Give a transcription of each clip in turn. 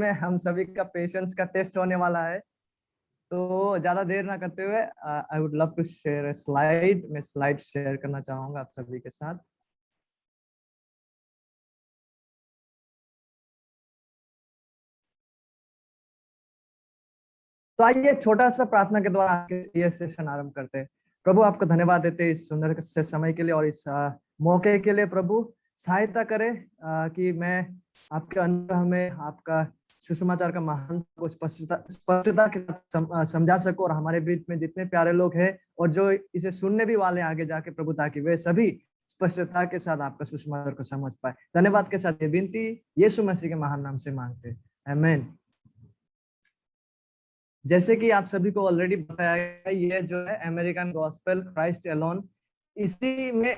में हम सभी का पेशेंस का टेस्ट होने वाला है। तो ज्यादा देर ना करते हुए I would love to share slide. मैं स्लाइड शेयर करना चाहूंगा आप सभी के साथ। तो आइए एक छोटा सा प्रार्थना के द्वारा ये सेशन आरंभ करते हैं। प्रभु आपको धन्यवाद देते हैं इस सुंदर से समय के लिए और इस मौके के लिए। प्रभु सहायता करे कि मैं आपके अंदर हमें आपका सुसमाचार का महान को स्पष्टता के साथ समझा सकूं, और हमारे बीच में जितने प्यारे लोग हैं और जो इसे सुनने भी वाले आगे जाके प्रभु, ताकि वे सभी स्पष्टता के साथ आपका सुसमाचार को समझ पाए। धन्यवाद के साथ ये विनती यीशु मसीह के महान नाम से मांगते हैं, आमीन। जैसे कि आप सभी को ऑलरेडी बताया गया, ये जो है अमेरिकन गॉस्पेल क्राइस्ट अलोन, इसी में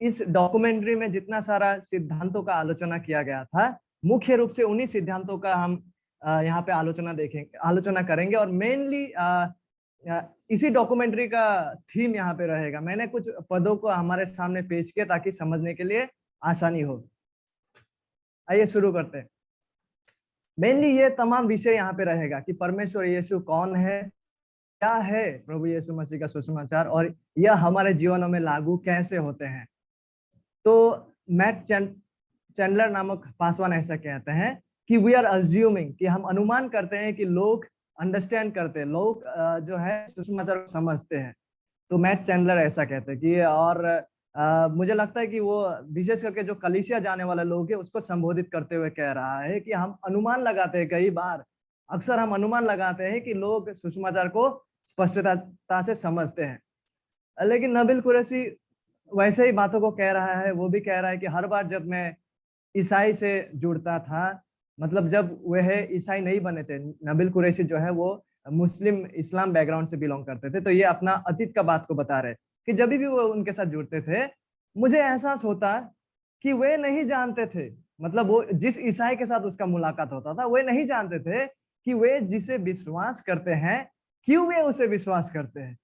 इस डॉक्यूमेंट्री में जितना सारा सिद्धांतों का आलोचना किया गया था, मुख्य रूप से उन्हीं सिद्धांतों का हम यहाँ पे आलोचना करेंगे। और मेनली इसी डॉक्यूमेंट्री का थीम यहाँ पे रहेगा। मैंने कुछ पदों को हमारे सामने पेश किया ताकि समझने के लिए आसानी हो। आइए शुरू करते हैं। मेनली ये तमाम विषय यहाँ पे रहेगा कि परमेश्वर यीशु कौन है, क्या है प्रभु यीशु मसीह का सुसमाचार, और यह हमारे जीवनों में लागू कैसे होते हैं। तो मैट चैंडलर नामक पासवान ऐसा कहते हैं कि वी आर अज्यूमिंग, कि हम अनुमान करते हैं कि लोग अंडरस्टैंड करते हैं, लोग जो है सुसमाचार को समझते हैं। तो मैट चैंडलर ऐसा कहते हैं कि, और मुझे लगता है कि वो विशेष करके जो कलीसिया जाने वाले लोग हैं उसको संबोधित करते हुए कह रहा है कि हम अनुमान लगाते हैं, कई बार अक्सर हम अनुमान लगाते हैं कि लोग सुसमाचार को स्पष्टता से समझते हैं। लेकिन नबील कुरैशी वैसे ही बातों को कह रहा है। वो भी कह रहा है कि हर बार जब मैं ईसाई से जुड़ता था, मतलब जब वह ईसाई नहीं बने थे, नबील कुरैशी जो है वो मुस्लिम इस्लाम बैकग्राउंड से बिलोंग करते थे, तो ये अपना अतीत का बात को बता रहे कि जब भी वो उनके साथ जुड़ते थे, मुझे एहसास होता कि वे नहीं जानते थे, मतलब वो जिस ईसाई के साथ उसका मुलाकात होता था, वे नहीं जानते थे कि वे जिसे विश्वास करते हैं, क्यों वे उसे विश्वास करते हैं।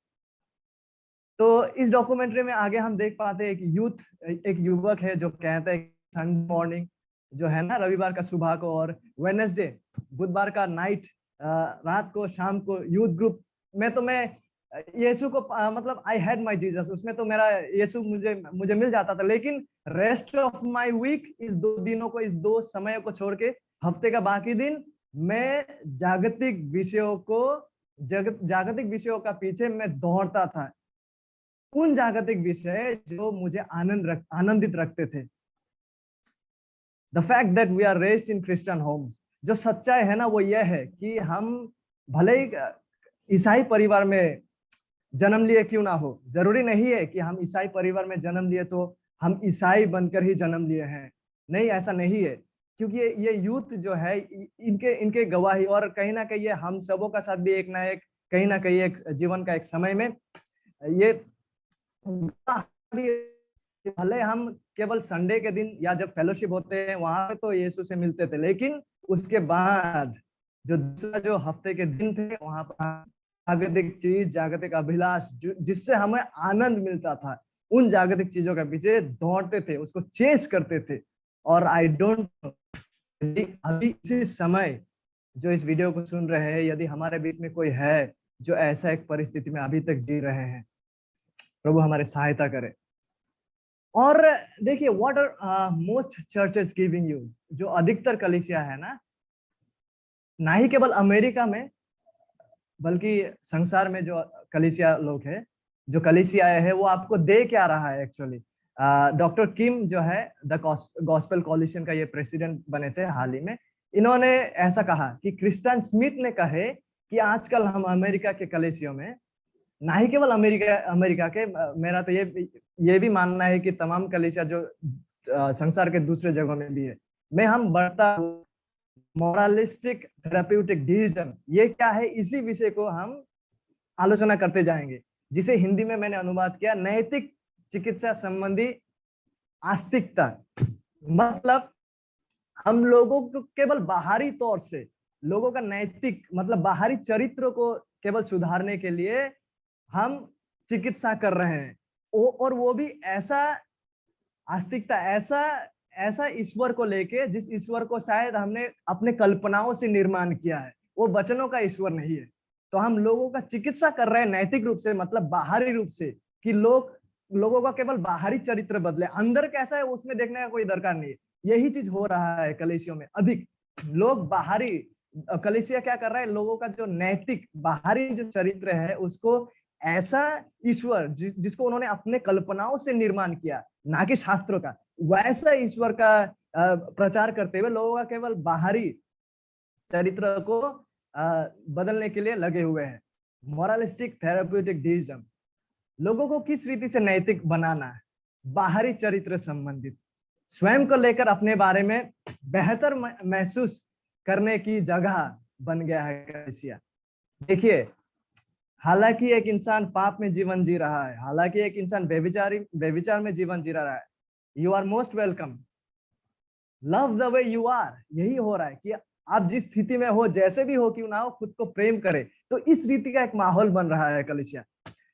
तो इस डॉक्यूमेंट्री में आगे हम देख पाते हैं कि एक युवक है जो कहता है संडे मॉर्निंग जो है ना, रविवार का सुबह को, और वेडनेसडे बुधवार का नाइट, रात को, शाम को यूथ ग्रुप में तो मैं यीशु को मतलब आई हैड माय जीसस, उसमें तो मेरा यीशु मुझे मुझे मिल जाता था। लेकिन रेस्ट ऑफ माय वीक, इस 2 दिनों को, इस 2 समय को छोड़ के हफ्ते का बाकी दिन मैं जागतिक विषयों का पीछे मैं दौड़ता था, उन जागतिक विषय जो मुझे आनंदित रखते थे। The fact that we are raised in Christian homes, जो सच्चाई है ना वो ये है कि हम भले ही ईसाई परिवार में जन्म लिए क्यों ना हो, जरूरी नहीं है कि हम ईसाई परिवार में जन्म लिए तो हम ईसाई बनकर ही जन्म लिए हैं। नहीं, ऐसा नहीं है। क्योंकि ये यूथ जो है, इनके इनके गवाही, और कहीं ना कहीं ये हम सबों का साथ भी एक ना एक, कहीं ना कहीं एक जीवन का एक समय में ये भले हम केवल संडे के दिन या जब फेलोशिप होते हैं वहां पे तो यीशु से मिलते थे, लेकिन उसके बाद जो दूसरा जो हफ्ते के दिन थे वहां पर जागतिक चीज, जागतिक अभिलाष जिससे हमें आनंद मिलता था, उन जागतिक चीजों के पीछे दौड़ते थे, उसको चेस करते थे। और आई डोंट अभी इसी समय जो इस वीडियो को सुन रहे हैं, यदि हमारे बीच में कोई है जो ऐसा एक परिस्थिति में अभी तक जी रहे हैं, प्रभु हमारे सहायता करे। और देखिए, what are most churches giving you, जो अधिकतर कलीसिया है ना ही केवल अमेरिका में बल्कि संसार में जो कलीसिया लोग है, जो कलीसिया है, वो आपको दे क्या रहा है एक्चुअली। डॉक्टर किम जो है द गॉस्पेल कॉलिशन का ये प्रेसिडेंट बने थे हाल ही में, इन्होंने ऐसा कहा कि क्रिस्टियन स्मिथ ने कहे कि आजकल हम अमेरिका के कलीसियों में, ना ही केवल अमेरिका अमेरिका के, मेरा तो ये भी मानना है कि तमाम कलीसिया जो संसार के दूसरे जगहों में भी है, में हम बढ़ता मोरालिस्टिक थेराप्यूटिक डिसीजन, ये क्या है, इसी विषय को हम आलोचना करते जाएंगे, जिसे हिंदी में मैंने अनुवाद किया नैतिक चिकित्सा संबंधी आस्तिकता। मतलब हम लोगों को केवल बाहरी तौर से लोगों का नैतिक मतलब बाहरी चरित्र को केवल सुधारने के लिए हम चिकित्सा कर रहे हैं, और वो भी ऐसा आस्तिकता, ऐसा ईश्वर को लेके जिस ईश्वर को शायद हमने अपने कल्पनाओं से निर्माण किया है, वो वचनों का ईश्वर नहीं है। तो हम लोगों का चिकित्सा कर रहे हैं नैतिक रूप से, मतलब बाहरी रूप से, कि लोगों का केवल बाहरी चरित्र बदले, अंदर कैसा है उसमें देखने का कोई दरकार नहीं है। यही चीज हो रहा है कलीसियों में अधिक। लोग बाहरी, कलीसिया क्या कर रहा है, लोगों का जो नैतिक बाहरी जो चरित्र है उसको ऐसा ईश्वर जिसको उन्होंने अपने कल्पनाओं से निर्माण किया, ना कि शास्त्रों का, वैसा ईश्वर का प्रचार करते हुए लोगों का केवल बाहरी चरित्र को बदलने के लिए लगे हुए हैं। मोरलिस्टिक थेराप्यूटिक डिइज्म, लोगों को किस रीति से नैतिक बनाना है, बाहरी चरित्र संबंधित, स्वयं को लेकर अपने बारे में बेहतर महसूस करने की जगह बन गया है कलीसिया। देखिए, हालांकि एक इंसान पाप में जीवन जी रहा है, हालांकि एक इंसान बेविचार में जीवन जी रहा है, you are most welcome, love the way you are. यही हो रहा है कि आप जिस स्थिति में हो, जैसे भी हो क्यों ना हो, खुद को प्रेम करे। तो इस रीति का एक माहौल बन रहा है कलीसिया।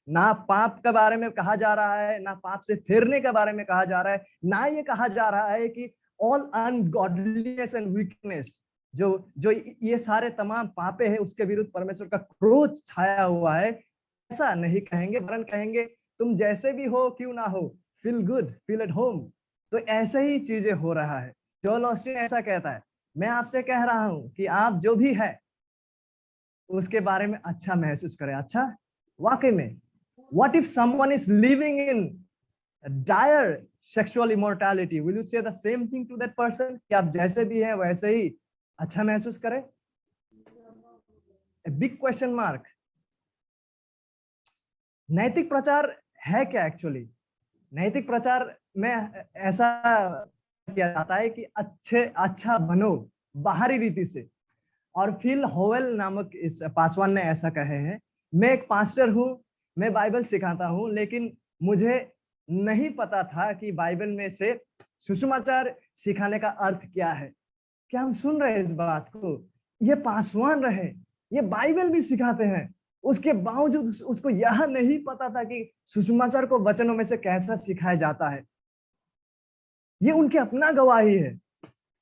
ना पाप के बारे में कहा जा रहा है, ना पाप से फेरने के बारे में कहा जा रहा है, ना ये कहा जा रहा है कि ऑल अनगॉडलीनेस एंड वीकनेस, जो ये सारे तमाम पापे हैं उसके विरुद्ध परमेश्वर का क्रोध छाया हुआ है, ऐसा नहीं कहेंगे, वरन कहेंगे तुम जैसे भी हो क्यों ना हो, feel good, feel at home. तो ऐसे ही चीजें हो रहा है। जोएल ऑस्टीन ऐसा कहता है, मैं आपसे कह रहा हूं कि आप जो भी है उसके बारे में अच्छा महसूस करें। अच्छा, वाकई में, what if someone is living in dire sexual immortality, will you say the same thing to that person कि आप जैसे भी हैं वैसे ही अच्छा महसूस करें? A big question mark। नैतिक प्रचार है क्या एक्चुअली? नैतिक प्रचार में ऐसा किया जाता है कि अच्छा बनो बाहरी रीति से। और फिल होवेल नामक इस पासवान ने ऐसा कहे हैं, मैं एक पास्टर हूं, मैं बाइबल सिखाता हूं, लेकिन मुझे नहीं पता था कि बाइबल में से सुसमाचार सिखाने का अर्थ क्या है। क्या हम सुन रहे हैं इस बात को? ये पासवान रहे, ये बाइबल भी सिखाते हैं, उसके बावजूद उसको यह नहीं पता था कि सुसमाचार को वचनों में से कैसा सिखाया जाता है। ये उनकी अपना गवाही है,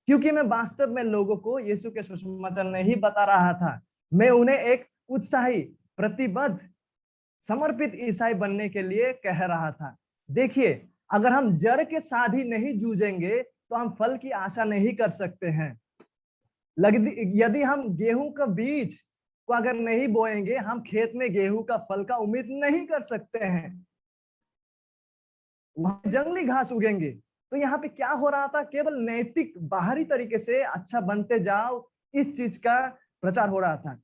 क्योंकि मैं वास्तव में लोगों को यीशु के सुसमाचार नहीं बता रहा था, मैं उन्हें एक उत्साही, प्रतिबद्ध, समर्पित ईसाई बनने के लिए कह रहा था। देखिए, अगर हम जड़ के साथ ही नहीं जूझेंगे तो हम फल की आशा नहीं कर सकते हैं। यदि हम गेहूं का बीज को अगर नहीं बोएंगे, हम खेत में गेहूं का फल का उम्मीद नहीं कर सकते हैं। वहां जंगली घास उगेंगे। तो यहाँ पे क्या हो रहा था? केवल नैतिक बाहरी तरीके से अच्छा बनते जाओ, इस चीज का प्रचार हो रहा था।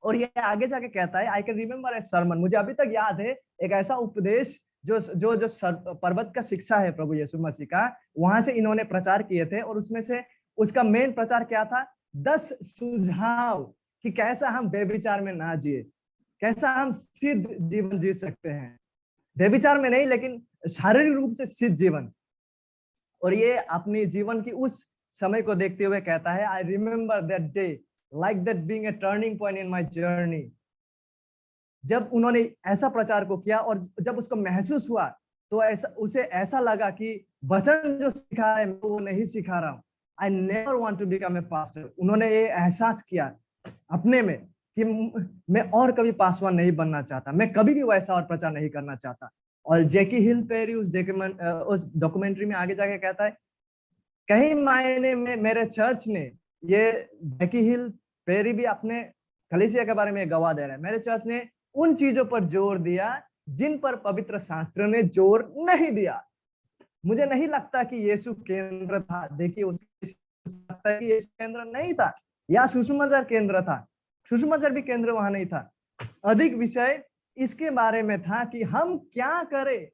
और ये आगे जाके कहता है, I can remember A sermon, मुझे अभी तक याद है एक ऐसा उपदेश जो पर्वत का शिक्षा है प्रभु यीशु मसीह का, वहां से इन्होंने प्रचार किए थे। और उसमें से उसका मेन प्रचार क्या था? 10 सुझाव कि कैसा हम बेविचार में ना जिए, कैसा हम सिद्ध जीवन जी सकते हैं, बेविचार में नहीं लेकिन शारीरिक रूप से सिद्ध जीवन। और ये अपने जीवन की उस समय को देखते हुए कहता है, I remember that day like that being a turning point in my journey। जब उन्होंने ऐसा प्रचार को किया और जब उसको महसूस हुआ तो उसे ऐसा लगा कि वचन जो सिखा रहे हैं वो नहीं सिखा रहा हूं। I never want to become a pastor। उन्होंने ये एहसास किया अपने में कि मैं और कभी पासवान नहीं बनना चाहता, मैं कभी भी वैसा और प्रचार नहीं करना चाहता। और जैकी हिल पेरी उस डॉक्यूमेंट्री में आगे जाके कहता है, कहीं मायने में मेरे चर्च ने, ये जैकी हिल पेरी भी अपने कलीसिया के बारे में गवाह दे रहा है, मेरे चर्च ने उन चीजों पर जोर दिया जिन पर पवित्र शास्त्र ने जोर नहीं दिया। मुझे नहीं लगता कि यीशु केंद्र था। देखिए, यीशु केंद्र नहीं था, या सुसमाचार केंद्र था, सुसमाचार भी केंद्र वहां नहीं था। अधिक विषय इसके बारे में था कि हम क्या करें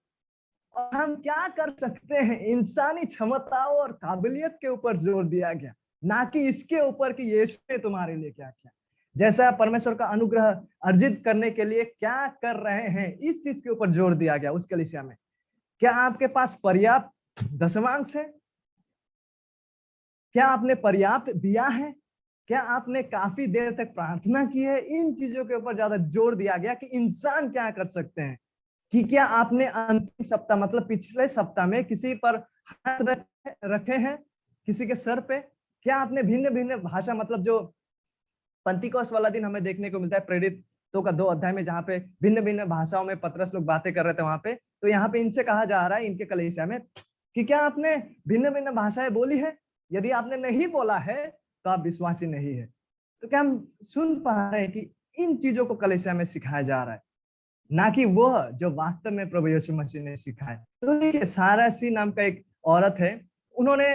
और हम क्या कर सकते हैं। इंसानी क्षमताओं और काबिलियत के ऊपर जोर दिया गया, ना कि इसके ऊपर कि यीशु ने तुम्हारे लिए क्या किया, जैसा परमेश्वर का अनुग्रह अर्जित करने के लिए क्या कर रहे हैं, इस चीज के ऊपर जोर दिया गया उस कलीसिया में। क्या आपके पास पर्याप्त दशमांश है? क्या आपने पर्याप्त दिया है? क्या आपने काफी देर तक प्रार्थना की है? इन चीजों के ऊपर ज्यादा जोर दिया गया कि इंसान क्या कर सकते हैं। कि क्या आपने अंतिम सप्ताह, मतलब पिछले सप्ताह में किसी पर हाथ रखे हैं किसी के सर पे? क्या आपने भिन्न भिन्न भाषा, मतलब जो पंतिकोस वाला दिन हमें देखने को मिलता है प्रेरितों का 2 अध्याय में, जहाँ पे भिन्न भिन्न भाषाओं में पतरस लोग बातें कर रहे थे वहां पे, तो यहाँ पे इनसे कहा जा रहा है, इनके कलीसिया में, कि क्या आपने भिन्न भिन्न भाषाएं बोली है? यदि आपने नहीं बोला है तो आप विश्वासी नहीं है। तो क्या हम सुन पा रहे हैं कि इन चीजों को कलीसिया में सिखाया जा रहा है, ना कि वह जो वास्तव में प्रभु यीशु मसीह ने सिखाया। तो देखिए, सारासी नाम का एक औरत है, उन्होंने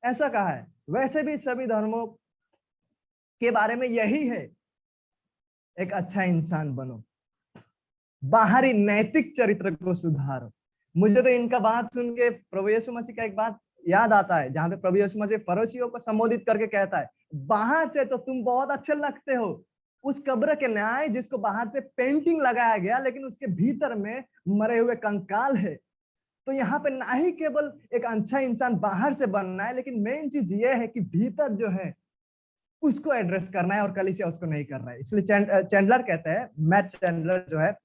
ऐसा कहा है, वैसे भी सभी धर्मों के बारे में यही है, एक अच्छा इंसान बनो, बाहरी नैतिक चरित्र को सुधारो। मुझे तो इनका बात सुन के प्रभु यीशु मसीह का एक बात याद आता है, जहां पे प्रभु यीशु मसीह फरीसियों को संबोधित करके कहता है, बाहर से तो तुम बहुत अच्छे लगते हो, उस कब्र के न्याय जिसको बाहर से पेंटिंग लगाया गया, लेकिन उसके भीतर में मरे हुए कंकाल है। तो यहाँ पे ना ही केवल एक अच्छा इंसान बाहर से बनना है, लेकिन मेन चीज ये है कि भीतर जो है उसको एड्रेस करना है, और कलीसिया उसको नहीं कर रहा है। इसलिए चैंडलर कहते हैं, मैट चैंडलर जो है,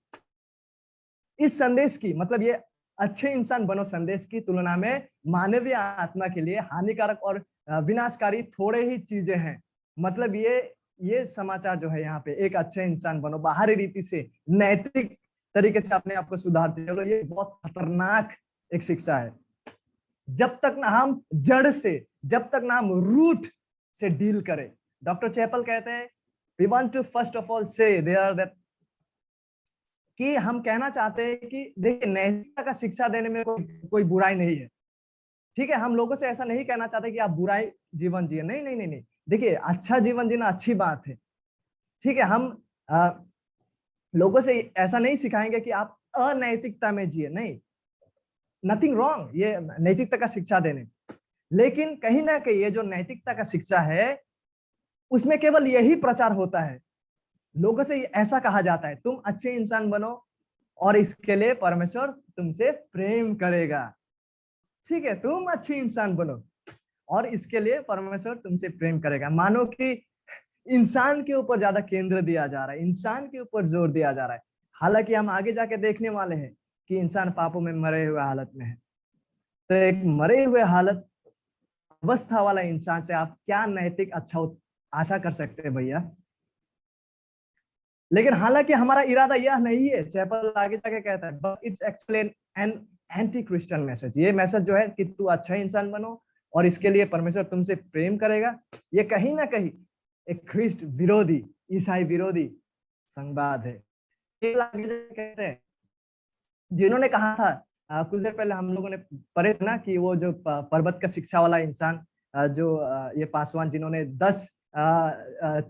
इस संदेश की, मतलब ये अच्छे इंसान बनो संदेश की तुलना में मानवीय आत्मा के लिए हानिकारक और विनाशकारी थोड़े ही चीजें हैं। मतलब ये समाचार जो है यहाँ पे, एक अच्छे इंसान बनो, बाहरी रीति से नैतिक तरीके से अपने आप को सुधारते चलो, ये बहुत खतरनाक एक शिक्षा है। जब तक ना हम जड़ से, जब तक ना हम रूट से डील करें। डॉक्टर चैपल कहते हैं, we want to first of all say there that, कि हम कहना चाहते हैं कि देखिए, नैतिकता का शिक्षा देने में कोई बुराई नहीं है, ठीक है। हम लोगों से ऐसा नहीं कहना चाहते कि आप बुराई जीवन जिए, नहीं नहीं नहीं नहीं। देखिए, अच्छा जीवन जीना अच्छी बात है, ठीक है। हम लोगों से ऐसा नहीं सिखाएंगे कि आप अनैतिकता में जिए, नहीं, नथिंग रॉन्ग ये नैतिकता का शिक्षा देने। लेकिन कहीं ना कहीं ये जो नैतिकता का शिक्षा है, उसमें केवल यही प्रचार होता है, लोगों से ऐसा कहा जाता है, तुम अच्छे इंसान बनो और इसके लिए परमेश्वर तुमसे प्रेम करेगा, ठीक है। तुम अच्छे इंसान बनो और इसके लिए परमेश्वर तुमसे प्रेम करेगा। मानो कि इंसान के ऊपर ज्यादा केंद्र दिया जा रहा है, इंसान के ऊपर जोर दिया जा रहा है। हालांकि हम आगे जाके देखने वाले हैं कि इंसान पापों में मरे हुए हालत में है। तो एक मरे हुए हालत अवस्था वाला इंसान से आप क्या नैतिक अच्छा आशा कर सकते हैं भैया? लेकिन हालांकि हमारा इरादा यह नहीं है, चैपल आगे जाके कहता है, but it's actually an anti Christian message. ये मैसेज जो है कि तू अच्छा इंसान बनो और इसके लिए परमेश्वर तुमसे प्रेम करेगा, ये कहीं ना कहीं एक ख्रिस्ट विरोधी, ईसाई विरोधी संवाद है। आगे जाके कहते हैं, जिन्होंने कहा था कुछ देर पहले हम लोगों ने पढ़े थे ना, कि वो जो पर्वत का शिक्षा वाला इंसान, जो ये पासवान, जिन्होंने 10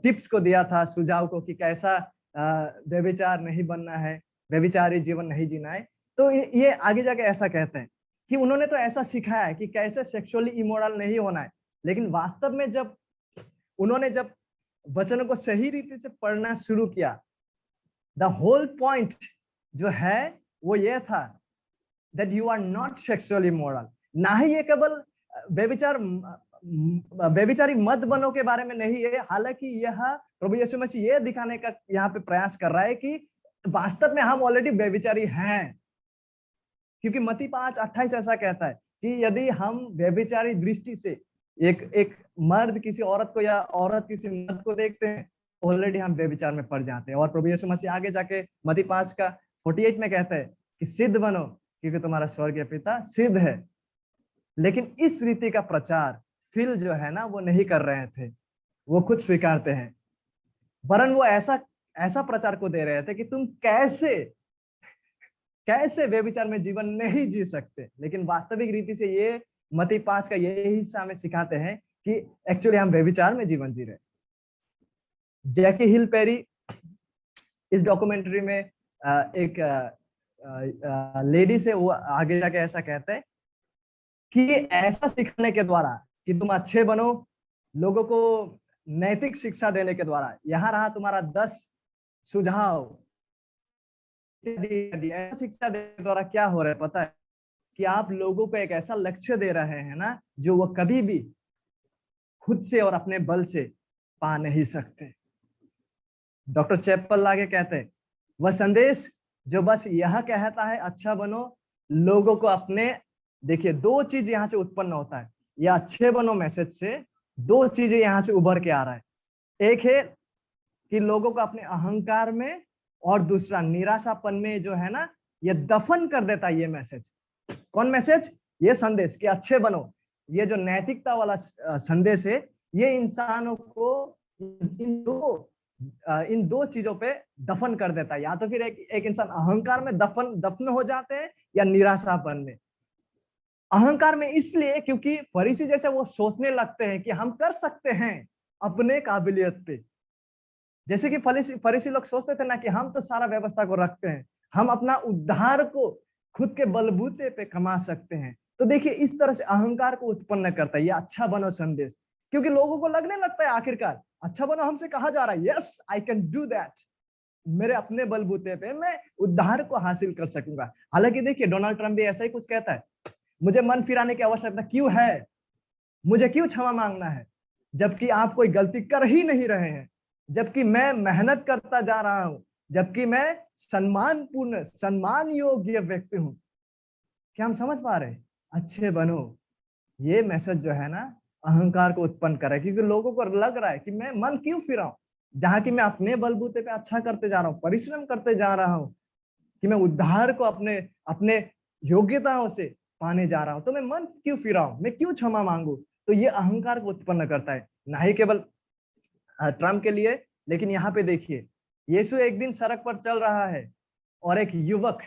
टिप्स को दिया था, सुझाव को, कि कैसा व्यभिचार नहीं बनना है, व्यभिचारी जीवन नहीं जीना है। तो ये आगे जाके ऐसा कहते हैं कि उन्होंने तो ऐसा सिखाया है कि कैसे सेक्सुअली इमोरल नहीं होना है, लेकिन वास्तव में जब उन्होंने जब वचनों को सही रीति से पढ़ना शुरू किया, द होल पॉइंट जो है वो ये था, that you are not sexually immoral. ना ही ये केवल व्यभिचारी मत बनो के बारे में नहीं है, हालांकि यह प्रभु यीशु मसीह ये दिखाने का यहाँ पे प्रयास कर रहा है कि वास्तव में हम ऑलरेडी व्यभिचारी हैं। क्योंकि मत्ती 5:28 ऐसा कहता है कि यदि हम व्यभिचारी दृष्टि से एक मर्द किसी औरत को या औरत किसी मर्द को देखते हैं, ऑलरेडी हम व्यभिचार में पड़ जाते हैं। और प्रभु यीशु मसीह आगे जाके मत्ती 5:48 में कहते हैं कि सिद्ध बनो क्योंकि तुम्हारा स्वर्गीय पिता सिद्ध है। लेकिन इस रीति का प्रचार फिल जो है ना, वो नहीं कर रहे थे, वो खुद स्वीकारते हैं, वरन वो ऐसा प्रचार को दे रहे थे कि तुम कैसे व्यभिचार में जीवन नहीं जी सकते। लेकिन वास्तविक रीति से ये मत्ती 5 का यही हिस्सा हमें सिखाते हैं कि एक्चुअली हम व्यभिचार में जीवन जी रहे। जैकी हिल पेरी इस डॉक्यूमेंट्री में एक लेडी से वो आगे जाके ऐसा कहते हैं कि ऐसा सिखाने के द्वारा कि तुम अच्छे बनो, लोगों को नैतिक शिक्षा देने के द्वारा, यहाँ रहा तुम्हारा 10 सुझाव, ऐसा शिक्षा देने के द्वारा क्या हो रहा है पता है? कि आप लोगों को एक ऐसा लक्ष्य दे रहे हैं ना, जो वो कभी भी खुद से और अपने बल से पा नहीं सकते। डॉक्टर चैपल आगे कहते हैं, वह संदेश जो बस यह कहता है अच्छा बनो, लोगों को अपने देखिए दो चीज यहाँ से उत्पन्न होता है, ये अच्छे बनो मैसेज से दो चीजें यहाँ से उभर के आ रहा है। एक है कि लोगों को अपने अहंकार में, और दूसरा निराशापन में जो है ना, ये दफन कर देता है ये मैसेज। कौन मैसेज? ये संदेश कि अच्छे बनो, ये जो नैतिकता वाला संदेश है, ये इंसानों को इन दो चीजों पे दफन कर देता है। या तो फिर एक इंसान अहंकार में दफन हो जाते हैं, या निराशापन में। अहंकार में इसलिए क्योंकि फरीसी जैसे वो सोचने लगते हैं कि हम कर सकते हैं अपने काबिलियत पे। जैसे कि फरीसी लोग सोचते थे ना कि हम तो सारा व्यवस्था को रखते हैं, हम अपना उद्धार को खुद के बलबूते पे कमा सकते हैं। तो देखिए इस तरह से अहंकार को उत्पन्न करता है ये अच्छा बनो संदेश, क्योंकि लोगों को लगने लगता है आखिरकार अच्छा बनो हमसे कहा जा रहा है, yes I can do that, मेरे अपने बलबूते पे मैं उद्धार को हासिल कर सकूंगा। हालांकि देखिए डोनाल्ड ट्रंप भी ऐसा ही कुछ कहता है, मुझे मन फिराने की आवश्यकता क्यों है, मुझे क्यों क्षमा मांगना है, जबकि आप कोई गलती कर ही नहीं रहे हैं, जबकि मैं मेहनत करता जा रहा हूं, जबकि मैं सम्मानपूर्ण सम्मान योग्य व्यक्ति हूं। क्या हम समझ पा रहे? अच्छे बनो, ये मैसेज जो है ना अहंकार को उत्पन्न कर रहा है, क्योंकि लोगों को लग रहा है कि मैं मन क्यों फिराऊं, जहां की मैं अपने बलबूते पे अच्छा करते जा रहा हूँ, परिश्रम करते जा रहा हूँ, कि मैं उद्धार को अपने अपने योग्यताओं से पाने जा रहा हूं, तो मैं मन क्यों फिराऊं, मैं क्यों क्षमा मांगू। तो ये अहंकार को उत्पन्न करता है, ना ही केवल ट्रम्प के लिए, लेकिन यहाँ पे देखिए यीशु एक दिन सड़क पर चल रहा है और एक युवक,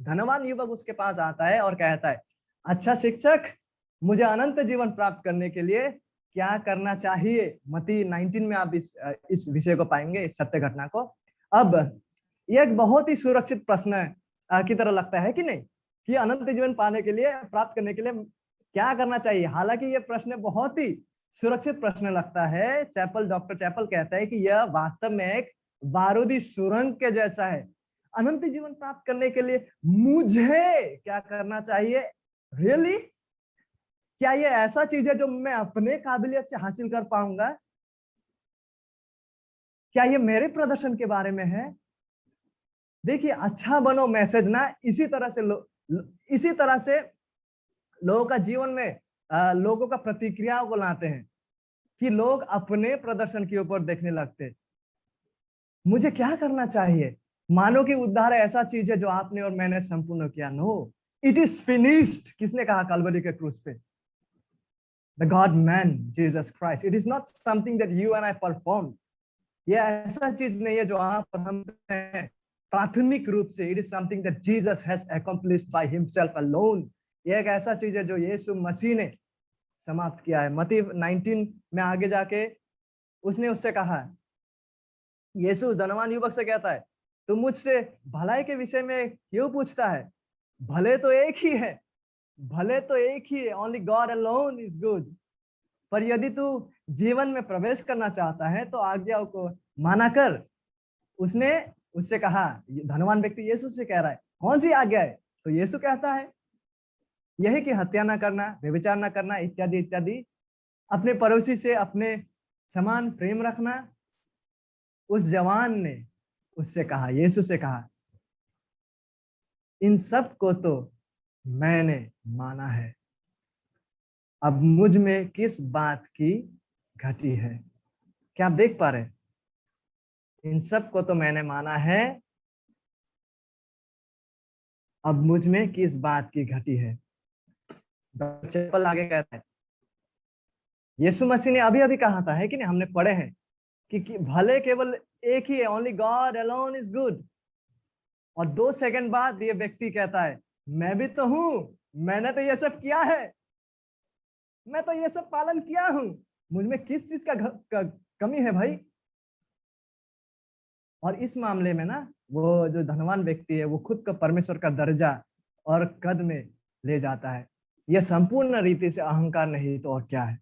धनवान युवक उसके पास आता है और कहता है, अच्छा शिक्षक, मुझे अनंत जीवन प्राप्त करने के लिए क्या करना चाहिए? मत्ती 19 में आप इस विषय को पाएंगे, इस सत्य घटना को। अब ये एक बहुत ही सुरक्षित प्रश्न की तरह लगता है कि नहीं, कि अनंत जीवन पाने के लिए, प्राप्त करने के लिए क्या करना चाहिए। हालांकि ये प्रश्न बहुत ही सुरक्षित प्रश्न लगता है। डॉक्टर चैपल कहता है कि यह वास्तव में एक बारूदी सुरंग के जैसा है। अनंत जीवन प्राप्त करने के लिए मुझे क्या करना चाहिए? रियली? क्या ये ऐसा चीज है जो मैं अपने काबिलियत से हासिल कर पाऊंगा? क्या ये मेरे प्रदर्शन के बारे में है? देखिए अच्छा बनो मैसेज ना इसी तरह से लोगों का जीवन में लोगों का प्रतिक्रियाओं को लाते हैं, कि लोग अपने प्रदर्शन के ऊपर देखने लगते। मुझे क्या करना चाहिए? मानो कि उद्धार ऐसा चीज है जो आपने और मैंने संपूर्ण किया। No, it is finished. किसने कहा कलवरी के क्रूस पे? The God man Jesus Christ. It is not something that you and I perform. ये ऐसा चीज नहीं है जो आप और हम प्राथमिक रूप से। It is something that Jesus has accomplished by himself alone. ये एक ऐसा चीज है जो यीशु मसीह ने समाप्त किया है। मत्ती 19 में आगे जाके उसने उससे कहा, यीशु उस धनवान युवक से कहता है, तू मुझसे भलाई के विषय में क्यों पूछता है? भले तो एक ही है, भले तो एक ही है, only God alone is good. पर यदि तू जीवन में प्रवेश करना चाहता है तो आज्ञाओं को माना कर। उसने उससे कहा, धनवान व्यक्ति यीशु से कह रहा है, कौन सी आज्ञा है? तो यीशु कहता है, यही कि हत्या ना करना, व्यभिचार ना करना, इत्यादि इत्यादि। अपने पड़ोसी से अपने समान प्रेम रखना। उस जवान ने उससे कहा, यीशु से कहा, इन सब को तो मैंने माना है, अब मुझ में किस बात की घटी है? क्या आप देख पा रहे? इन सब को तो मैंने माना है, अब मुझ में किस बात की घटी है? चप्पल आगे कहता है, यीशु मसीह ने अभी अभी कहा था, है कि नहीं? हमने पढ़े हैं कि भले केवल एक ही है, only God alone is good. और 2 सेकंड बाद ये व्यक्ति कहता है, मैं भी तो हूं, मैंने तो ये सब किया है, मैं तो ये सब पालन किया हूं, मुझ में किस चीज का कमी है भाई? और इस मामले में ना वो जो धनवान व्यक्ति है वो खुद को परमेश्वर का दर्जा और कद में ले जाता है। यह संपूर्ण रीति से अहंकार नहीं तो और क्या है।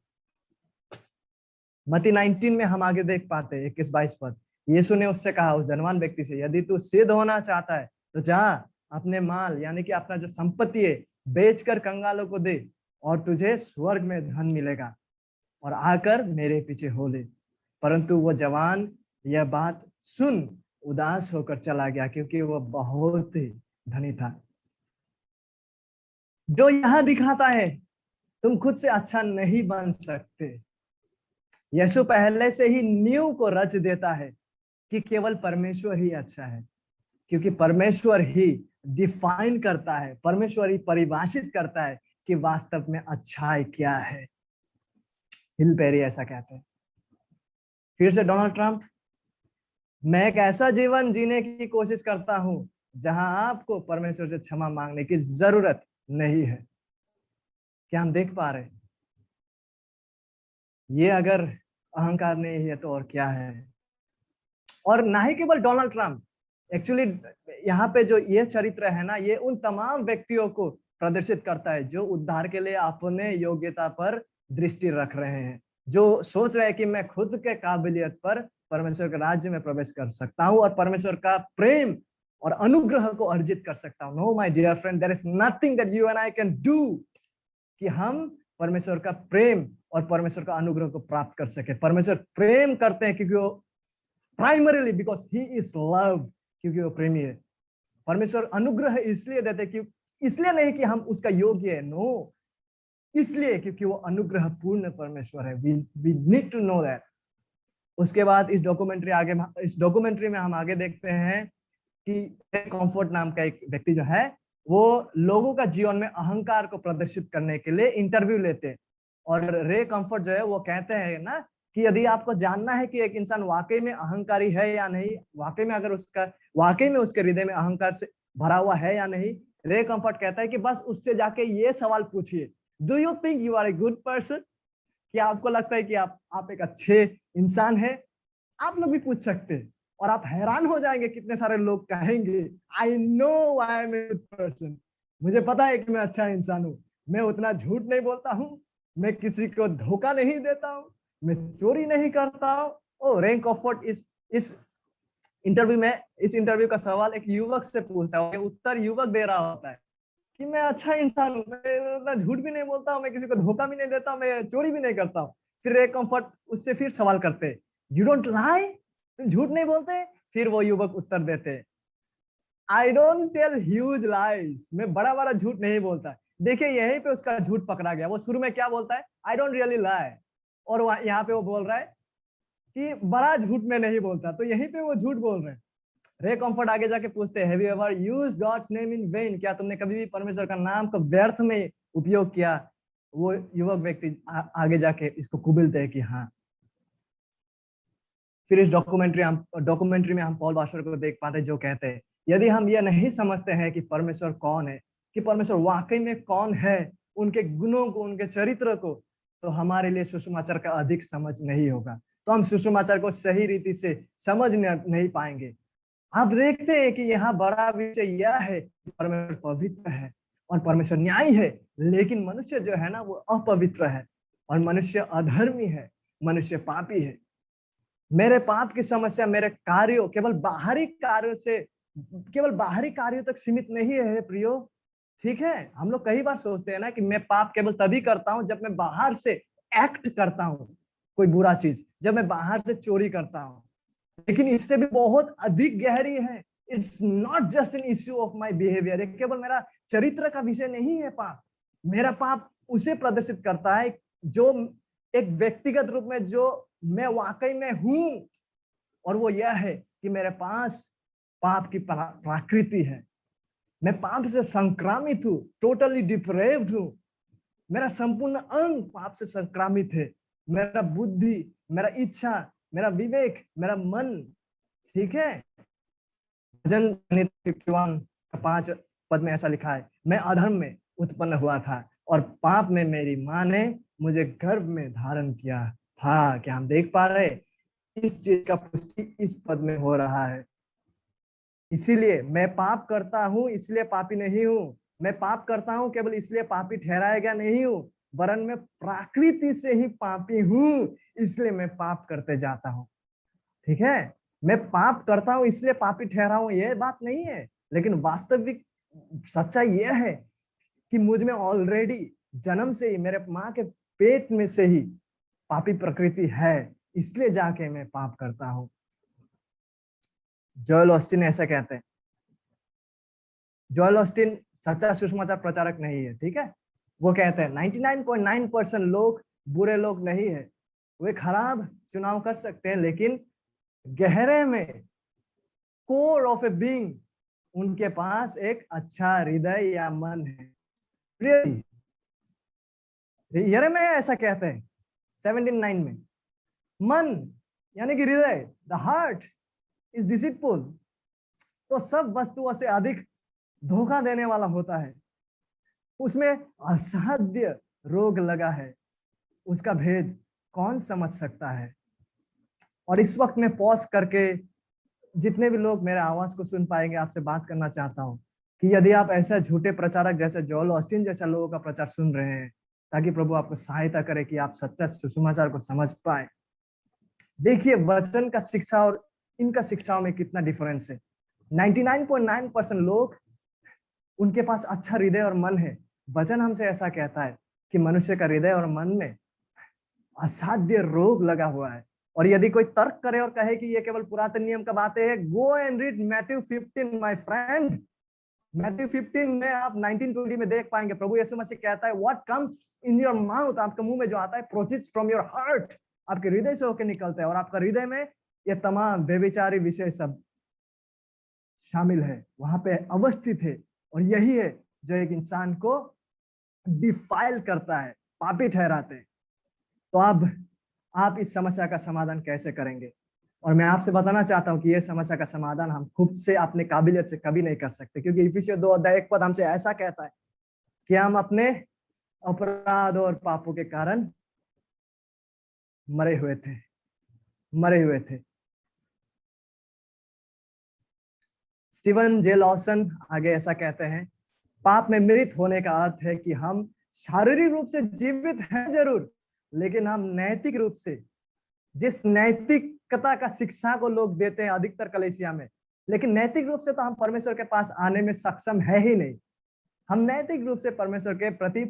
मत्ती 19 में हम आगे देख पाते हैं 21-22 पद। यीशु ने उससे कहा, उस धनवान व्यक्ति से, यदि तू सिद्ध होना चाहता है तो जा, अपने माल यानी कि अपना जो संपत्ति है बेचकर कंगालों को दे, और तुझे स्वर्ग में धन मिलेगा, और आकर मेरे पीछे हो ले। परंतु वो जवान यह बात सुन उदास होकर चला गया, क्योंकि वो बहुत ही धनी था। जो यहाँ दिखाता है तुम खुद से अच्छा नहीं बन सकते। यीशु पहले से ही नींव को रच देता है कि केवल परमेश्वर ही अच्छा है, क्योंकि परमेश्वर ही डिफाइन करता है, परमेश्वर ही परिभाषित करता है कि वास्तव में अच्छाई क्या है। हिल पेरी ऐसा कहते हैं। फिर से डोनाल्ड ट्रंप, मैं एक ऐसा जीवन जीने की कोशिश करता हूं जहां आपको परमेश्वर से क्षमा मांगने की जरूरत नहीं है। क्या हम देख पा रहे? ये अगर अहंकार नहीं है तो और क्या है? और ना ही केवल डोनाल्ड ट्रंप, एक्चुअली यहाँ पे जो ये चरित्र है ना, ये उन तमाम व्यक्तियों को प्रदर्शित करता है जो उद्धार के लिए अपने योग्यता पर दृष्टि रख रहे हैं, जो सोच रहे हैं कि मैं खुद के काबिलियत पर परमेश्वर के राज्य में प्रवेश कर सकता हूँ और परमेश्वर का प्रेम और अनुग्रह को अर्जित कर सकता हूँ। No my dear friend, there is nothing that you and I can do कि हम परमेश्वर का प्रेम और परमेश्वर का अनुग्रह को प्राप्त कर सके। परमेश्वर प्रेम करते हैं क्योंकि वो primarily because he is love, क्योंकि वो प्रेमी है। परमेश्वर अनुग्रह इसलिए देते कि इसलिए नहीं कि हम उसका योग्य है, नो, इसलिए क्योंकि वो अनुग्रह पूर्ण परमेश्वर है। We need to know that. उसके बाद इस डॉक्यूमेंट्री में हम आगे देखते हैं कि रे कॉम्फोर्ट नाम का एक व्यक्ति जो है वो लोगों का जीवन में अहंकार को प्रदर्शित करने के लिए इंटरव्यू लेते। और रे कॉम्फोर्ट जो है वो कहते हैं ना कि यदि आपको जानना है कि एक इंसान वाकई में अहंकारी है या नहीं, वाकई में उसके हृदय में अहंकार से भरा हुआ है या नहीं, रे कॉम्फोर्ट कहता है कि बस उससे जाके ये सवाल पूछिए, do you think you are a good person? क्या आपको लगता है कि आप एक अच्छे इंसान है? आप लोग भी पूछ सकते हैं और आप हैरान हो जाएंगे कितने सारे लोग कहेंगे I know I am a good person. मुझे पता है कि मैं अच्छा इंसान हूँ, मैं उतना झूठ नहीं बोलता हूँ, मैं किसी को धोखा नहीं देता हूँ, मैं चोरी नहीं करता हूँ। ओ रे कॉम्फोर्ट इस इस इंटरव्यू का सवाल एक युवक से पूछता है, उत्तर युवक दे रहा होता है कि मैं अच्छा इंसान हूँ, मैं झूठ भी नहीं बोलता हूँ, मैं किसी को धोखा भी नहीं देता हूँ, मैं चोरी भी नहीं करता हूँ। फिर रे कॉम्फोर्ट उससे फिर सवाल करते, यू डोंट लाई, तुम झूठ नहीं बोलते? फिर वो युवक उत्तर देते, I don't tell huge lies, मैं बड़ा बड़ा झूठ नहीं बोलता। देखिए यहीं पे उसका झूठ पकड़ा गया। वो शुरू में क्या बोलता है, आई डोंट रियली लाई, और यहाँ पे वो बोल रहा है कि बड़ा झूठ में नहीं बोलता, तो यहीं पे वो झूठ बोल रहे हैं। रे कॉम्फोर्ट आगे जाके पूछते हैं, have you ever used God's name in vain, क्या तुमने कभी भी परमेश्वर का नाम को व्यर्थ में उपयोग किया? वो युवक व्यक्ति आगे जाके इसको कुबिलते हैं कि हाँ। फिर इस डॉक्यूमेंट्री में हम पॉल वाशर को देख पाते हैं जो कहते हैं, यदि हम ये नहीं समझते हैं कि परमेश्वर कौन है, कि परमेश्वर वाकई में कौन है, उनके गुणों को, उनके चरित्र को, तो हमारे लिए सुसमाचार का अधिक समझ नहीं होगा, तो हम सुसमाचार को सही रीति से समझ नहीं पाएंगे। आप देखते हैं कि यहाँ बड़ा विषय यह है कि परमेश्वर पवित्र है और परमेश्वर न्यायी है, लेकिन मनुष्य जो है ना वो अपवित्र है और मनुष्य अधर्मी है, मनुष्य पापी है। मेरे पाप की समस्या मेरे कार्यों, केवल बाहरी कार्यों तक सीमित नहीं है प्रियो। ठीक है, हम लोग कई बार सोचते हैं ना कि मैं पाप केवल तभी करता हूं जब मैं बाहर से एक्ट करता हूं कोई बुरा चीज, जब मैं बाहर से चोरी करता हूं, लेकिन इससे भी बहुत अधिक गहरी है। It's not just an issue of my behaviour, केवल मेरा चरित्र का विषय नहीं है पाप। मेरा पाप उसे प्रदर्शित करता है जो एक व्यक्तिगत रूप में जो मैं वाकई में हूं, और वो यह है कि मेरे पास पाप की प्रकृति है। मैं पाप से संक्रामित हूं, टोटली डिप्रेव्ड हूं। मेरा संपूर्ण अंग पाप से संक्रामित है, मेरा बुद्धि, मेरा इच्छा, मेरा विवेक, मेरा मन। ठीक है, भजन 5 पद में ऐसा लिखा है, मैं अधर्म में उत्पन्न हुआ था और पाप में मेरी माँ ने मुझे गर्भ में धारण किया था। क्या हम देख पा रहे? इस चीज का पुष्टि इस पद में हो रहा है। इसीलिए मैं पाप करता हूं इसलिए पापी नहीं हूं, मैं पाप करता हूं केवल इसलिए पापी ठहराया गया नहीं हूं, वरन मैं प्रकृति से ही पापी हूं, इसलिए मैं पाप करते जाता हूं। ठीक है, मैं पाप करता हूं इसलिए पापी ठहरा हूं, यह बात नहीं है, लेकिन वास्तविक सच्चाई यह है कि मुझ में ऑलरेडी जन्म से ही, मेरे माँ के पेट में से ही पापी प्रकृति है, इसलिए जाके मैं पाप करता हूं। जोएल ऑस्टिन ऐसा कहते हैं। जोएल ऑस्टिन सच्चा सुसमाचार प्रचारक नहीं है, ठीक है। वो कहते हैं 99.9% लोग बुरे लोग नहीं है, वे खराब चुनाव कर सकते हैं, लेकिन गहरे में कोर ऑफ ए बीइंग उनके पास एक अच्छा हृदय या मन है। यिर्मयाह ऐसा कहते हैं 17:9 में, मन यानी कि हृदय, द हार्ट इज डिसीटफुल, तो सब वस्तुओं से अधिक धोखा देने वाला होता है, उसमें असाध्य रोग लगा है, उसका भेद कौन समझ सकता है। और इस वक्त में पॉज करके जितने भी लोग मेरे आवाज को सुन पाएंगे, आपसे बात करना चाहता हूं कि यदि आप ऐसा झूठे प्रचारक जैसे जोएल ऑस्टिन जैसा लोगों का प्रचार सुन रहे हैं, ताकि प्रभु आपको सहायता करे कि आप सच्चा सुसमाचार को समझ पाए। देखिए वचन का शिक्षा और इनका शिक्षाओं में कितना डिफरेंस है। 99.9% लोग, उनके पास अच्छा हृदय और मन है। वचन हमसे ऐसा कहता है कि मनुष्य का हृदय और मन में असाध्य रोग लगा हुआ है। और यदि कोई तर्क करे और कहे कि ये केवल पुरातन नियम का बातें है, go and read Matthew 15 my friend. Matthew 15 में आप 19-20 में देख पाएंगे, प्रभु यीशु मसीह कहता है what comes in your mouth, आपके मुंह में जो आता है, प्रोसीड्स फ्रॉम योर हार्ट, आपके हृदय से होकर निकलता है। और आपका हृदय में ये तमाम बेविचारी विषय सब शामिल है, वहां पे अवस्थित है। और यही है जो एक इंसान को डिफाइल करता है, पापी ठहराते हैं। तो अब आप इस समस्या का समाधान कैसे करेंगे? और मैं आपसे बताना चाहता हूं कि यह समस्या का समाधान हम खुद से अपने काबिलियत से कभी नहीं कर सकते, क्योंकि इफिसियों 2:1 हमसे ऐसा कहता है कि हम अपने अपराध और पापों के कारण मरे हुए थे। स्टीवन जे लॉसन आगे ऐसा कहते हैं, पाप में मृत होने का अर्थ है कि हम शारीरिक रूप से जीवित हैं जरूर, लेकिन हम नैतिक रूप से, जिस नैतिकता का शिक्षा को लोग देते हैं अधिकतर कलीसिया में, लेकिन नैतिक रूप से तो हम परमेश्वर के पास आने में सक्षम है ही नहीं। हम नैतिक रूप से परमेश्वर के प्रति